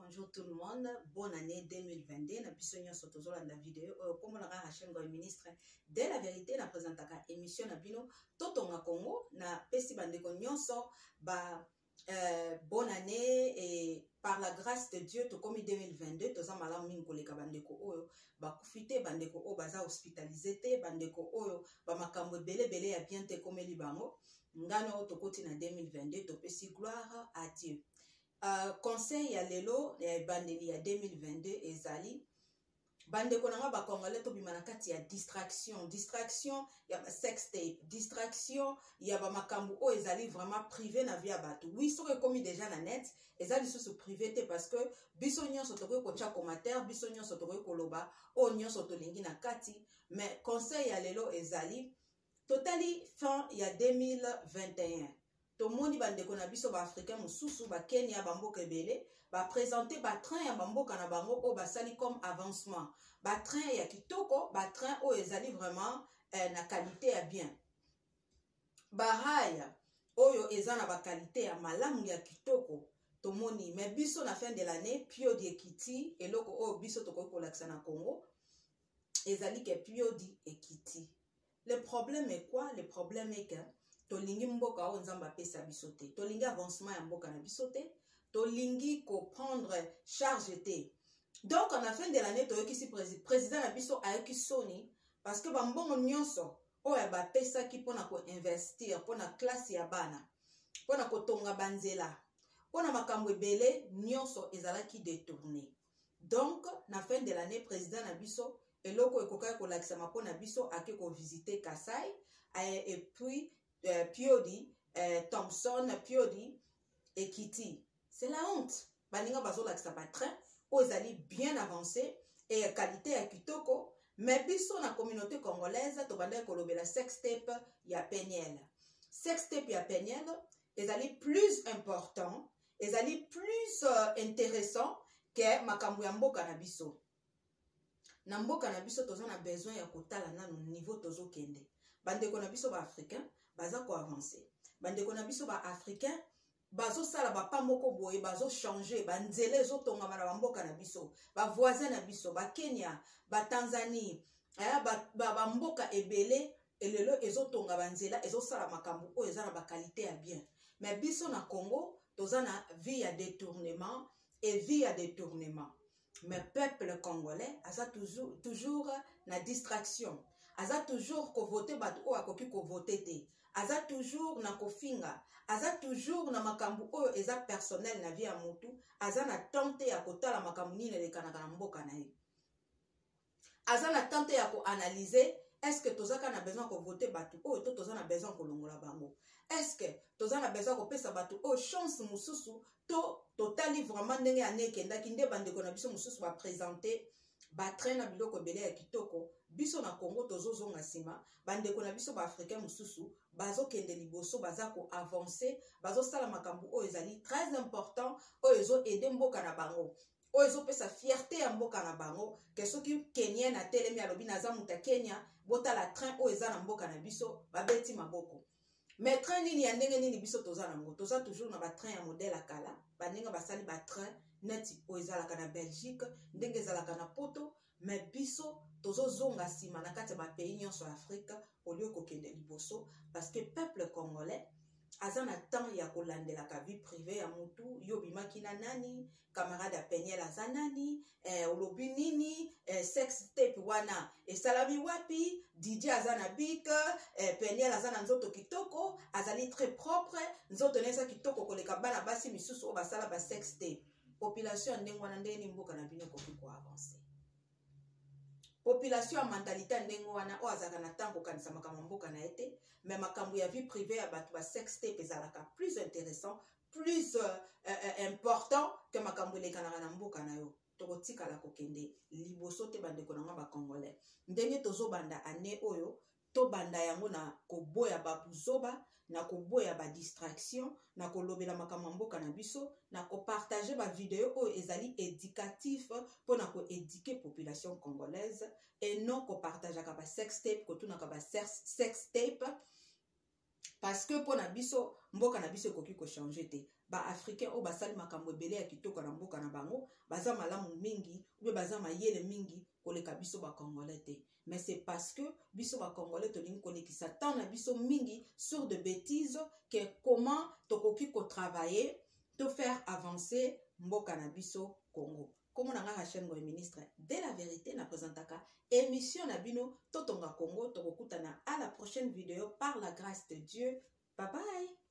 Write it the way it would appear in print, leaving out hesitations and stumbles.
Bonjour tout le monde, bonne année 2022. Na biso nyonso tozolanda vidéo comme on a Rachel Ngoy ministre de la vérité na présentaka émission na bino Totonga Congo na pesi bandeko nyonso ba bonne année et par la grâce de Dieu to komi 2022 toza malamu mingi koleka bandeko oyo bakufite bandeko oyo baza hospitalisé te bandeko oyo ba makambo belé ya bien te komeli bango ngano tokoti na 2022 topesi gloire à Dieu. Conseil ya lelo ya bandeli ya 2022 ezali bandeko nanga ba congolais to bimana kati ya distraction ya ba sex tape, distraction ya ba makambo o ezali vraiment privé na vie ya bato. Oui, soki komi déjà na net ezali sous privé te parce que biso nyonso tokoki kotia commentaire, biso nyonso tokoki koloba o nyonso tolingi na kati, mais conseil ya lelo ezali totali fin ya 2021. Tomoni bandeko na biso ba africain mususu ba Kenya bamboka ebele ba présenter ba train ya bamboka na bango o basali comme avancement ba train ya kitoko ba train o ezali vraiment na qualité ya bien ba haya oyo eza na ba qualité ya malamu ya kitoko tomoni mais biso na fin de l'année piodi ekiti eloko o biso tokoki kolakisa na Congo ezali ke piodi ekiti. Le problème est quoi? Le problème est que tolingi mboka o nzamba pesa bisote, tolingi avancement ya mboka na bisote, tolingi ko prendre charge te. Donc en la fin de l'année toyoki si président na biso ayoki soni parce que bambongo nyonso o ya ba pesa ki pona ko investir pona classe ya bana, pona ko tonga banzela, pona makambo ebele nyonso ezalaki détourné. Donc na fin de l'année président na biso eloko ekoka ko lakisa mapona biso ake ko visiter Kasai et puis Piodi, Thompson, Piodi et Kitty. C'est la honte. Baninga bazola ki sa train, ozali bien avancé et qualité ya kitoko, mais biso na communauté congolaise to banda kolobela sex tape ya Peniel. Sex tape ya Peniel ezali plus important, ezali plus intéressant que makambo ya mboka na biso. Na mboka na biso toza na besoin ya kotala na niveau tozo kende. Bandeko na biso ba africain baza ko avancer. Bandeko na biso ba africain bazo sala ba pa moko boye bazo changer banzele zo tonga na mboka na biso, ba voisin na biso, ba Kenya, ba Tanzanie, ba mboka ebele elelo ezo tonga banzela ezo sala makambo o eza na ba qualité ya bien. Mais biso na Congo toza na vie ya détournement et vie ya détournement. Mais peuple congolais aza toujours na distraction. Aza toujours ko voter bato o akoki ko voter te. Aza toujours na kofinga. Aza toujours na makambu oyo eza personnel na vie ya mutu. Aza na tente ya kotala makambu nini elekanaka na mboka na ye. Aza na tente ya ko analyser est-ce que tozaka na besoin ko voter bato oyo to toza na besoin ko longola bango. Est-ce que toza na besoin ko pesa bato oyo chance mususu to totali vraiment ndenge ya nekenda kinde bandeko na biso mususu ba présenter ba train na biloko belé ya kitoko. Biso na Congo tozozonga sima bandeko na biso ba africain mususu bazo kende liboso baza ko avancer bazo sala makambu o ezali très important o ezo aider mboka na bango o ezo pesa fierté ya mboka na bango ke soki Kenya na telemi alobi naza muta Kenya bota la train o eza na mboka na biso babeti maboko. Mais train nini ya ndenge nini biso toza nango toza toujours na ba train ya modèle akala baninga basali ba train neti o ezalaka na Belgique ndenge ezalaka na Poto. Mais biso tozo zonga sima na kati ba pays nyonso Afrique au lieu ko kende liboso parce que peuple congolais azana temps ya kolandela ka vie privée ya mutu yo bimaki na nani camarade ya Peniel azanani olobi nini sex tape wana esalami wapi DJ azana bik Peniel azana nzoto kitoko azali très propre nzoto nesa kitoko koleka bana basi misusu o basala ba sex tape. Population ndenge wana ndeni mboka na bino ko avancer. Population ya mentalité ndenge wana o azaka na tango kanisa makambo mboka na ete mais makambo ya vie privée ya bato ba sex tape ezalaka plus intéressant, plus important que makambo elekana na mboka na yo. Tokotika la kokende liboso te bandeko na ba congolais. Ndenge tozo banda ane oyo to banda yango na koboya babuzoba na koboya ba distraction na kolobela makambo mboka na biso na ko partager ba vidéo oyo ezali éducatif pona ko éduquer population congolaise et non ko partager ka ba sex tape ko tuna ka ba sex tape parce que pona biso mboka na biso koki ko changer te ba africain o basali makambo ebele ya kitoko na mboka na bango baza malamu mingi ou baza mayele mingi koleka biso ba congolais te. Mais c'est parce que biso ba congolais tolingi kolekisa tant na biso mingi sur de bêtises que comment tokoki ko travailler to faire avancer mboka na biso Congo. Comme on a Rachel Ngoy ministre de la vérité na présentaka émission na bino Totonga Congo. Tokokutana à la prochaine vidéo par la grâce de Dieu. Bye bye.